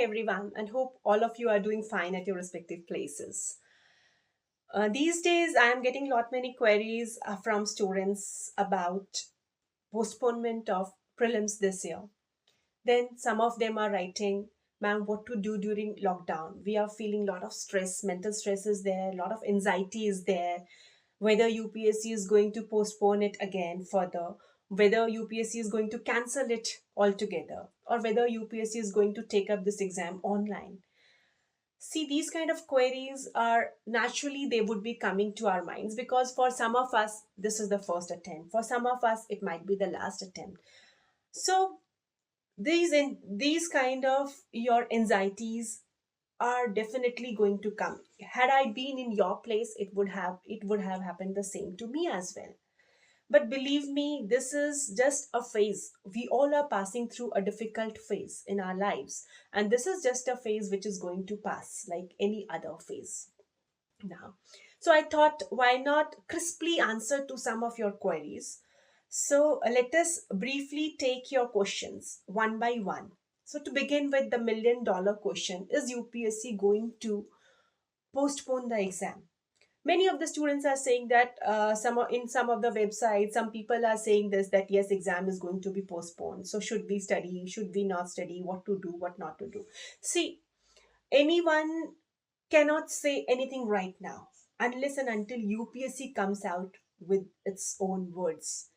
everyone, and hope all of you are doing fine at your respective places. These days, I am getting lot many queries from students about postponement of prelims this year. Then some of them are writing, "Ma'am, what to do during lockdown? We are feeling a lot of stress, mental stress is there, a lot of anxiety is there. Whether UPSC is going to postpone it again further, whether UPSC is going to cancel it altogether, or whether UPSC is going to take up this exam online." See, these kind of queries are naturally they would be coming to our minds because for some of us, this is the first attempt. For some of us, it might be the last attempt. So these kind of your anxieties are definitely going to come. Had I been in your place, it would have happened the same to me as well. But believe me, this is just a phase. We all are passing through a difficult phase in our lives. And this is just a phase which is going to pass like any other phase now. So I thought, why not crisply answer to some of your queries? So let us briefly take your questions one by one. So to begin with, the $1 million question: is UPSC going to postpone the exam? Many of the students are saying that some of the websites, some people are saying this, that yes, exam is going to be postponed. So should we study? Should we not study? What to do? What not to do? See, anyone cannot say anything right now unless and until UPSC comes out with its own words.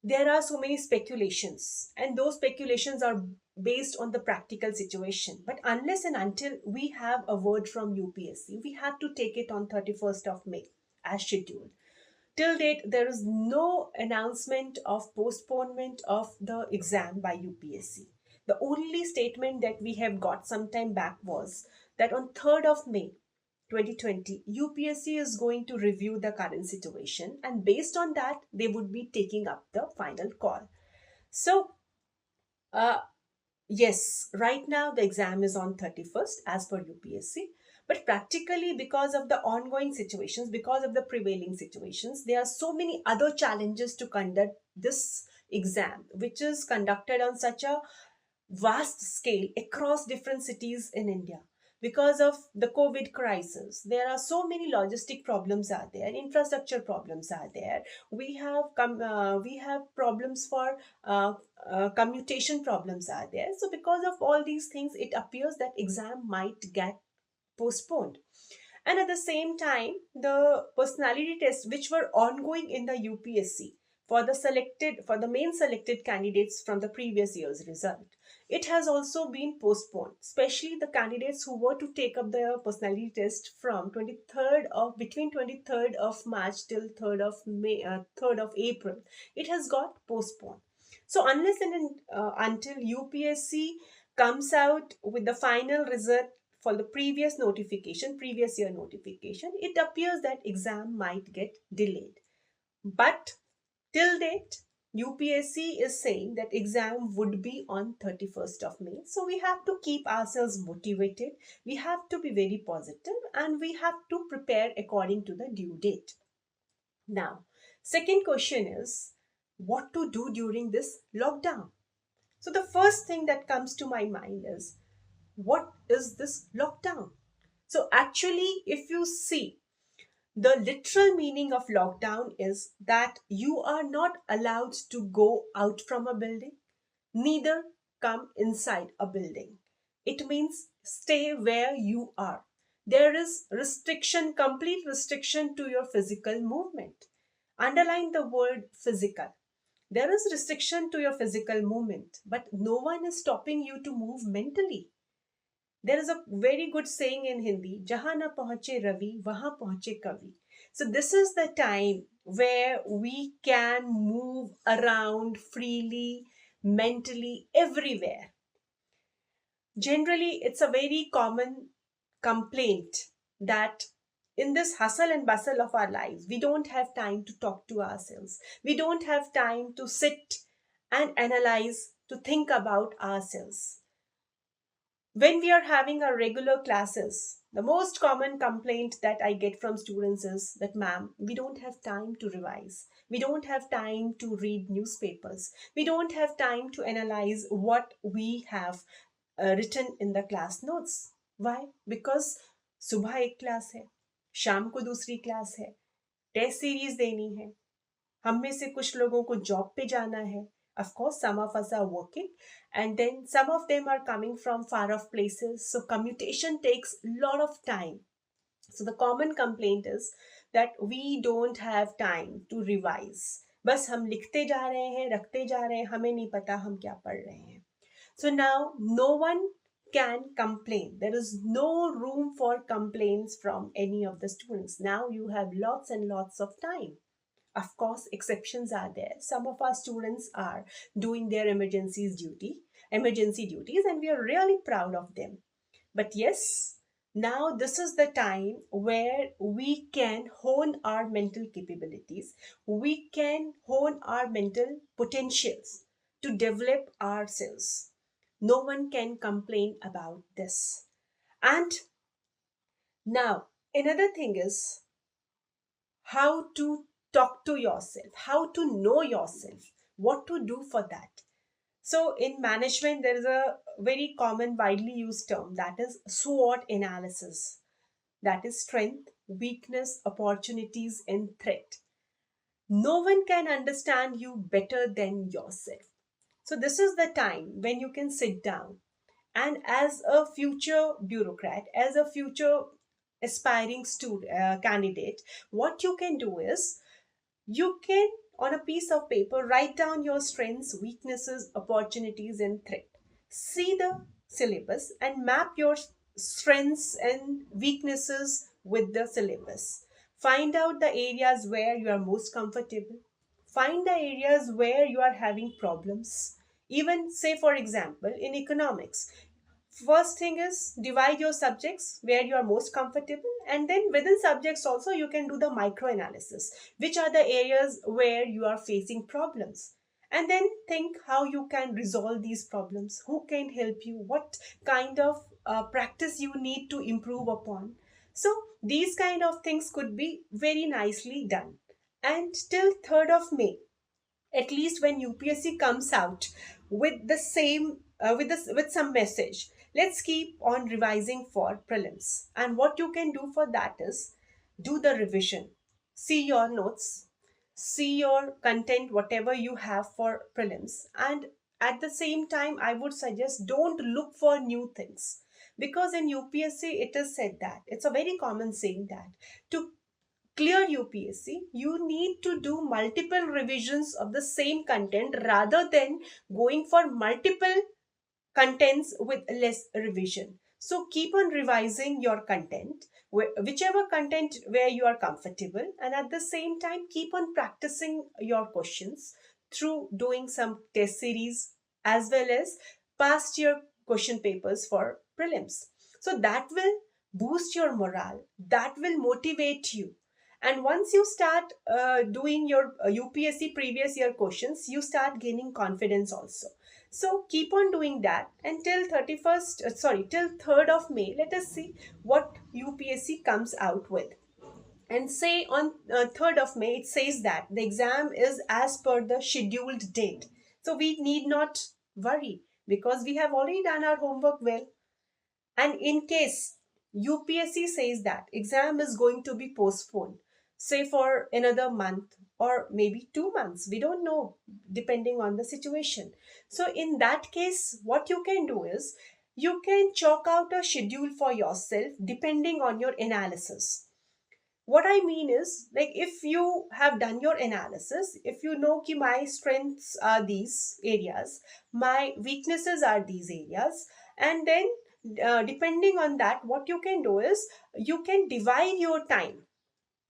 There are so many speculations, and those speculations are based on the practical situation. But unless and until we have a word from UPSC, we have to take it on 31st of May as scheduled. Till date, there is no announcement of postponement of the exam by UPSC. The only statement that we have got some time back was that on 3rd of May 2020, UPSC is going to review the current situation, and based on that, they would be taking up the final call. So, uh, yes, right now the exam is on 31st as per UPSC. But practically, because of the ongoing situations, because of the prevailing situations, there are so many other challenges to conduct this exam, which is conducted on such a vast scale across different cities in India. Because of the COVID crisis, there are so many logistic problems are there, infrastructure problems are there. We have problems for commutation problems are there. So because of all these things, it appears that exam might get postponed. And at the same time, the personality tests which were ongoing in the UPSC for the main selected candidates from the previous year's result, it has also been postponed, especially the candidates who were to take up the personality test from 23rd of between 23rd of March till 3rd of May, 3rd of April. It has got postponed. So unless and until UPSC comes out with the final result for the previous year notification, it appears that exam might get delayed. But till date, UPSC is saying that exam would be on 31st of May. So we have to keep ourselves motivated. We have to be very positive and we have to prepare according to the due date. Now, second question is what to do during this lockdown? So the first thing that comes to my mind is, what is this lockdown? So actually, if you see, the literal meaning of lockdown is that you are not allowed to go out from a building, neither come inside a building. It means stay where you are. There is restriction, complete restriction to your physical movement. Underline the word physical. There is restriction to your physical movement, but no one is stopping you to move mentally. There is a very good saying in Hindi, "Jahan na pahuche Ravi, wahan pahuche Kavi." So this is the time where we can move around freely, mentally, everywhere. Generally, it's a very common complaint that in this hustle and bustle of our lives, we don't have time to talk to ourselves. We don't have time to sit and analyze, to think about ourselves. When we are having our regular classes, the most common complaint that I get from students is that, "Ma'am, we don't have time to revise. We don't have time to read newspapers. We don't have time to analyze what we have written in the class notes. Why? Because सुबह एक class है, शाम को दूसरी class है, test series देनी है, हम में से कुछ लोगों को जॉब पे जाना है. Of course, some of us are working, and then some of them are coming from far off places. So commutation takes a lot of time. So the common complaint is that we don't have time to revise. बस हम लिखते जा रहे हैं, रखते जा रहे हैं, हमें नहीं पता हम क्या पढ़ रहे हैं. So now no one can complain. There is no room for complaints from any of the students. Now you have lots and lots of time. Of course, exceptions are there. Some of our students are doing their emergency duties, and we are really proud of them. But yes, now this is the time where we can hone our mental capabilities. We can hone our mental potentials to develop ourselves. No one can complain about this. And now, another thing is how to talk to yourself, how to know yourself, what to do for that. So, in management, there is a very common, widely used term that is SWOT analysis. That is strength, weakness, opportunities, and threat. No one can understand you better than yourself. So, this is the time when you can sit down and, as a future bureaucrat, as a future aspiring candidate, what you can do is you can, on a piece of paper, write down your strengths, weaknesses, opportunities, and threat. See the syllabus and map your strengths and weaknesses with the syllabus. Find out the areas where you are most comfortable. Find the areas where you are having problems. Even, say, for example, in economics, first thing is divide your subjects where you are most comfortable, and then within subjects also you can do the micro analysis, which are the areas where you are facing problems, and then think how you can resolve these problems, who can help you, what kind of practice you need to improve upon. So these kind of things could be very nicely done. And till 3rd of May, at least when UPSC comes out with the same with some message, let's keep on revising for prelims. And what you can do for that is do the revision, see your notes, see your content, whatever you have for prelims, and at the same time I would suggest don't look for new things, because in UPSC it is said that it's a very common saying that to clear UPSC, you need to do multiple revisions of the same content rather than going for multiple contents with less revision. So keep on revising your content, whichever content where you are comfortable, and at the same time keep on practicing your questions through doing some test series as well as past year question papers for prelims. So that will boost your morale, that will motivate you. And once you start doing your UPSC previous year questions, you start gaining confidence also. So keep on doing that until 31st, till 3rd of May. Let us see what UPSC comes out with. And say on 3rd of May, it says that the exam is as per the scheduled date. So we need not worry because we have already done our homework well. And in case UPSC says that exam is going to be postponed, say for another month or maybe 2 months, we don't know, depending on the situation. So in that case, what you can do is you can chalk out a schedule for yourself depending on your analysis. What I mean is, like, if you have done your analysis, if you know ki my strengths are these areas, my weaknesses are these areas, and then depending on that, what you can do is you can divide your time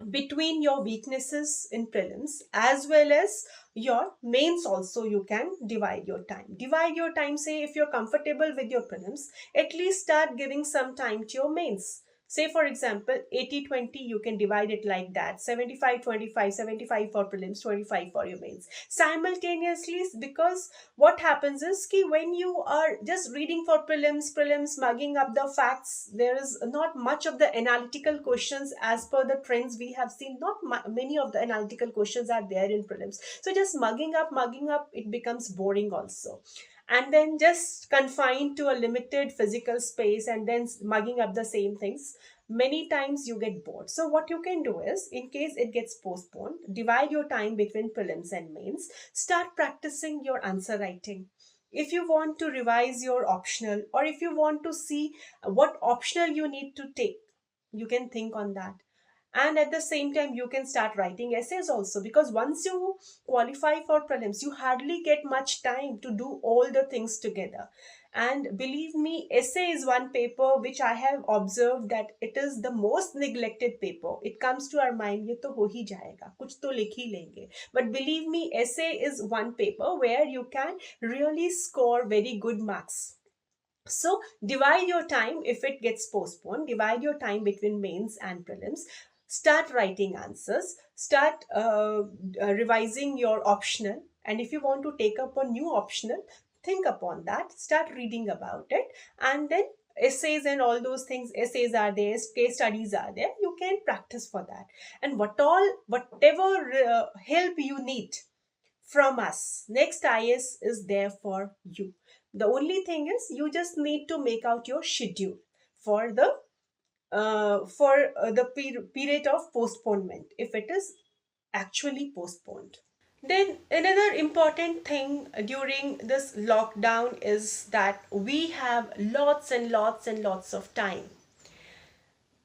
between your weaknesses in prelims as well as your mains. Also you can divide your time. Say if you're comfortable with your prelims, at least start giving some time to your mains. Say for example 80-20, you can divide it like that: 75-25, 75 for prelims, 25 for your mains simultaneously. Because what happens is ki when you are just reading for prelims mugging up the facts, there is not much of the analytical questions as per the trends we have seen. Not many of the analytical questions are there in prelims, so just mugging up it becomes boring also. and then just confined to a limited physical space and then mugging up the same things, many times you get bored. So what you can do is, in case it gets postponed, divide your time between prelims and mains. Start practicing your answer writing. If you want to revise your optional, or if you want to see what optional you need to take, you can think on that. And at the same time, you can start writing essays also, because once you qualify for prelims, you hardly get much time to do all the things together. And believe me, essay is one paper which I have observed that it is the most neglected paper. It comes to our mind, ye to ho hi jayega, kuch to likh hi lenge. But believe me, essay is one paper where you can really score very good marks. So divide your time. If it gets postponed, divide your time between mains and prelims. Start writing answers. Start revising your optional. And if you want to take up a new optional, think upon that. Start reading about it. And then essays and all those things, essays are there, case studies are there. You can practice for that. And whatever help you need from us, Next IS is there for you. The only thing is, you just need to make out your schedule for the period of postponement, if it is actually postponed. Then another important thing during this lockdown is that we have lots and lots and lots of time.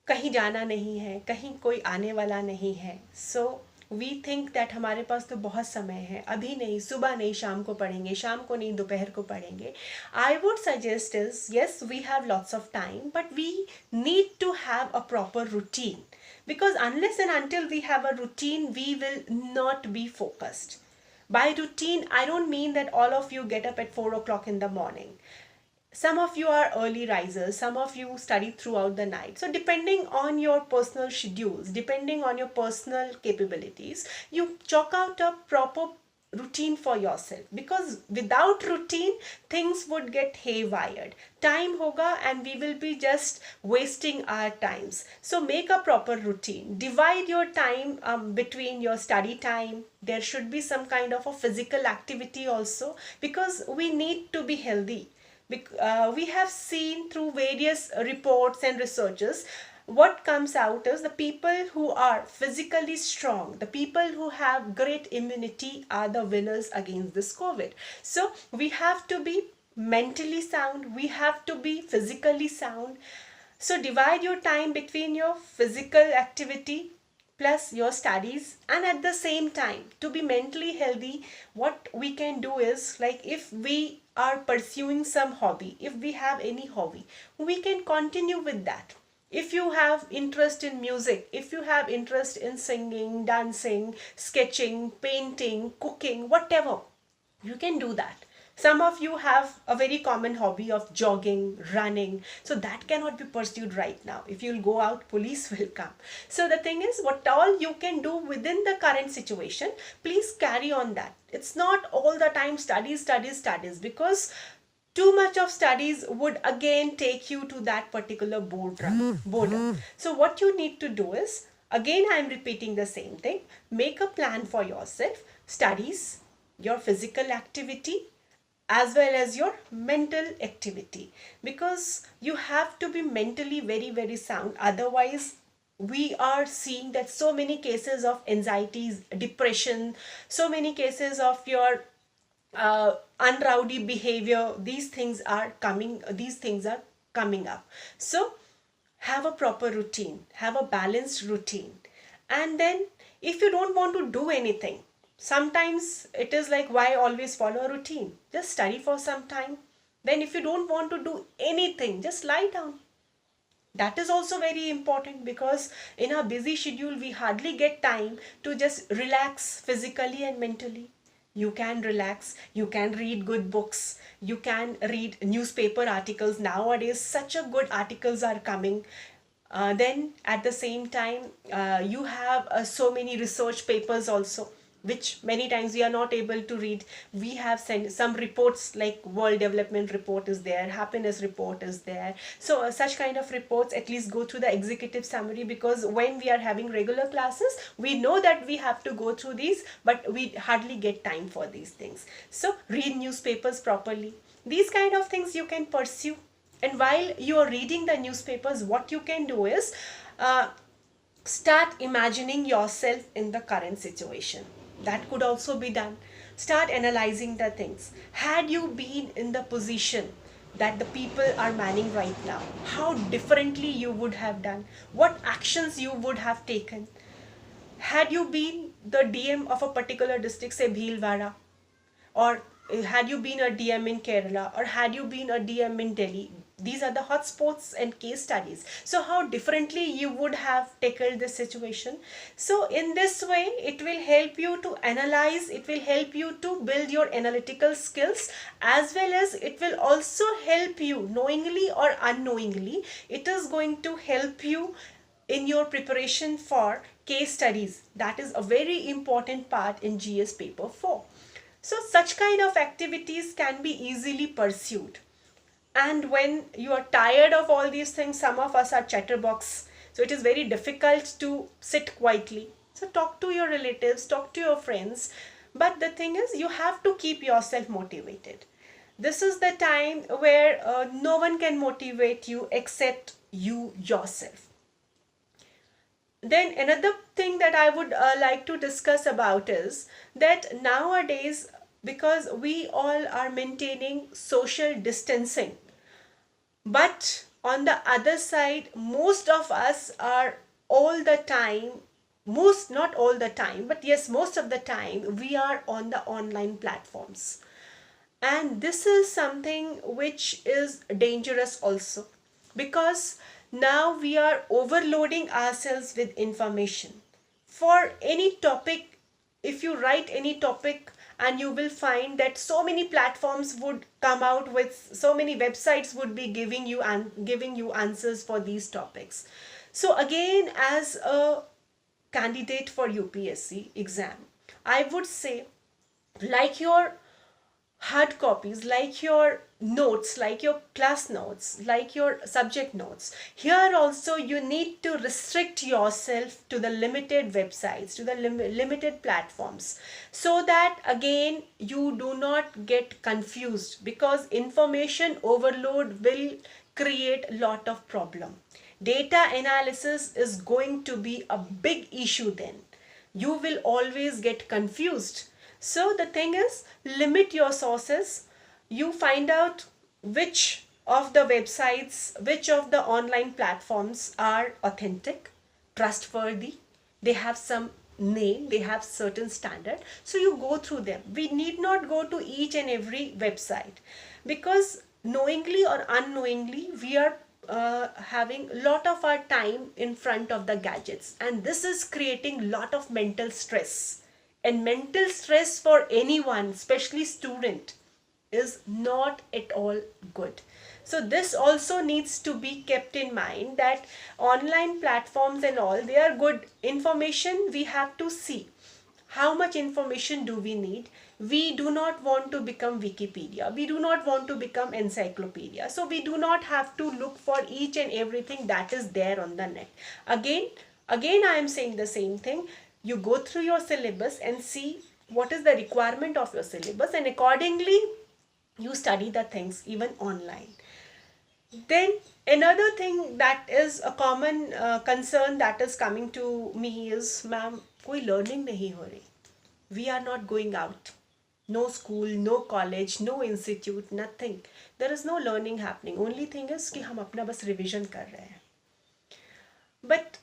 कहीं जाना नहीं है, कहीं कोई आने वाला नहीं है. सो वी थिंक दैट हमारे पास तो बहुत समय है, अभी नहीं, सुबह नहीं, शाम को पढ़ेंगे, शाम को नहीं, दोपहर को पढ़ेंगे. I would suggest is, yes, we have lots of time, but we need to have a proper routine, because unless and until we have a routine, we will not be focused. By routine, I don't mean that all of you get up at 4 o'clock in the morning. Some of you are early risers, some of you study throughout the night. So depending on your personal schedules, depending on your personal capabilities, you chalk out a proper routine for yourself, because without routine, things would get haywired. Time hoga and we will be just wasting our times. So make a proper routine. Divide your time between your study time. There should be some kind of a physical activity also, because we need to be healthy. We have seen through various reports and researches, what comes out is the people who are physically strong, the people who have great immunity are the winners against this COVID. So we have to be mentally sound, we have to be physically sound. So divide your time between your physical activity plus your studies, and at the same time, to be mentally healthy, what we can do is, like, if we are pursuing some hobby, if we have any hobby, we can continue with that. If you have interest in music, if you have interest in singing, dancing, sketching, painting, cooking, whatever, you can do that. Some of you have a very common hobby of jogging, running. So that cannot be pursued right now. If you'll go out, police will come. So the thing is, what all you can do within the current situation, please carry on that. It's not all the time studies, studies, studies, because too much of studies would again take you to that particular boredom. So what you need to do is, again I am repeating the same thing, make a plan for yourself, studies, your physical activity, as well as your mental activity, because you have to be mentally very, very sound. Otherwise, we are seeing that so many cases of anxieties, depression, so many cases of your unrowdy behavior, these things are coming up. So have a proper routine, have a balanced routine. And then if you don't want to do anything, sometimes it is like, why always follow a routine? Just study for some time. Then if you don't want to do anything, just lie down. That is also very important, because in our busy schedule, we hardly get time to just relax physically and mentally. You can relax, you can read good books, you can read newspaper articles. Nowadays, such a good articles are coming. Then at the same time, you have so many research papers also, which many times we are not able to read. We have sent some reports, like World Development Report is there, Happiness Report is there. So such kind of reports, at least go through the executive summary, because when we are having regular classes, we know that we have to go through these, but we hardly get time for these things. So read newspapers properly. These kind of things you can pursue. And while you are reading the newspapers, what you can do is uh, start imagining yourself in the current situation. That could also be done. Start analyzing the things. Had you been in the position that the people are manning right now, how differently you would have done, what actions you would have taken. Had you been the DM of a particular district, say Bhilwara, or had you been a DM in Kerala, or had you been a DM in Delhi, these are the hotspots and case studies. So how differently you would have tackled this situation. So in this way, it will help you to analyze, it will help you to build your analytical skills, as well as it will also help you, knowingly or unknowingly, it is going to help you in your preparation for case studies. That is a very important part in GS paper 4. So such kind of activities can be easily pursued. And when you are tired of all these things, some of us are chatterbox, so it is very difficult to sit quietly. So talk to your relatives, talk to your friends. But the thing is, you have to keep yourself motivated. This is the time where no one can motivate you except you yourself. Then another thing that I would like to discuss about is that nowadays, because we all are maintaining social distancing, but on the other side, most of us are all the time, most not all the time, but yes, most of the time we are on the online platforms. And this is something which is dangerous also, because now we are overloading ourselves with information. For any topic, if you write any topic, and you will find that so many platforms would come out with, so many websites would be giving you and giving you answers for these topics. So again, as a candidate for UPSC exam, I would say, like your hard copies, like your notes, like your class notes, like your subject notes, here also you need to restrict yourself to the limited websites, to the limited platforms, so that again you do not get confused, because information overload will create a lot of problem. Data analysis is going to be a big issue then. You will always get confused. So the thing is, limit your sources. You find out which of the websites, which of the online platforms are authentic, trustworthy, they have some name, they have certain standard. So you go through them. We need not go to each and every website, because knowingly or unknowingly we are having a lot of our time in front of the gadgets, and this is creating lot of mental stress. And mental stress for anyone, especially student, is not at all good. So this also needs to be kept in mind, that online platforms and all, they are good information. We have to see how much information do we need. We do not want to become Wikipedia, we do not want to become encyclopedia, so we do not have to look for each and everything that is there on the net. Again I am saying the same thing. You go through your syllabus and see what is the requirement of your syllabus, and accordingly you study the things even online. Then another thing that is a common concern that is coming to me is, ma'am, koi learning nahi ho rahi, we are not going out, no school, no college, no institute, nothing. There is no learning happening. Only thing is कि हम अपना बस revision कर रहे हैं. But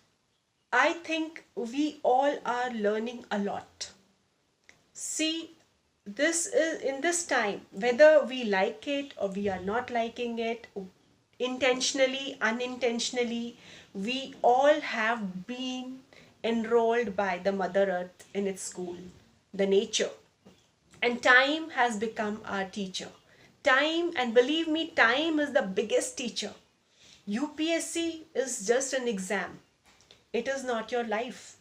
I think we all are learning a lot. See, this is in this time, whether we like it or we are not liking it, intentionally, unintentionally, we all have been enrolled by the Mother Earth in its school, the nature. And time has become our teacher. Time, and believe me, time is the biggest teacher. UPSC is just an exam. It is not your life.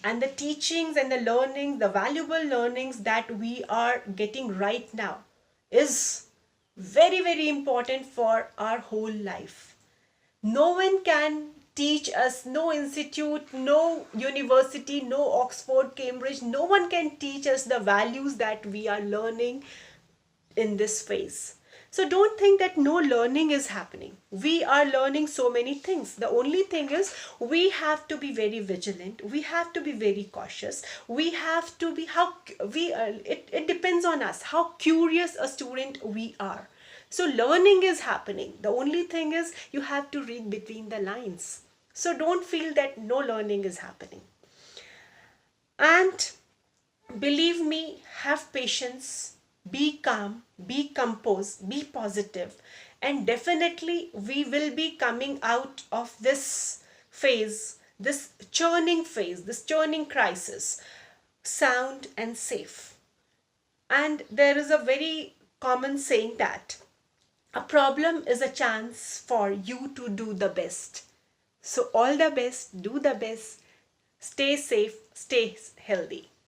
And the teachings and the learnings, the valuable learnings that we are getting right now is very, very important for our whole life. No one can teach us, no institute, no university, no Oxford, Cambridge, no one can teach us the values that we are learning in this phase. So don't think that no learning is happening. We are learning so many things. The only thing is we have to be very vigilant, we have to be very cautious, we have to be how we it depends on us how curious a student we are. So learning is happening. The only thing is you have to read between the lines. So don't feel that no learning is happening. And believe me, have patience, be calm, be composed, be positive, and definitely we will be coming out of this phase, this churning crisis, sound and safe. And there is a very common saying that a problem is a chance for you to do the best. So, all the best, do the best, stay safe, stay healthy.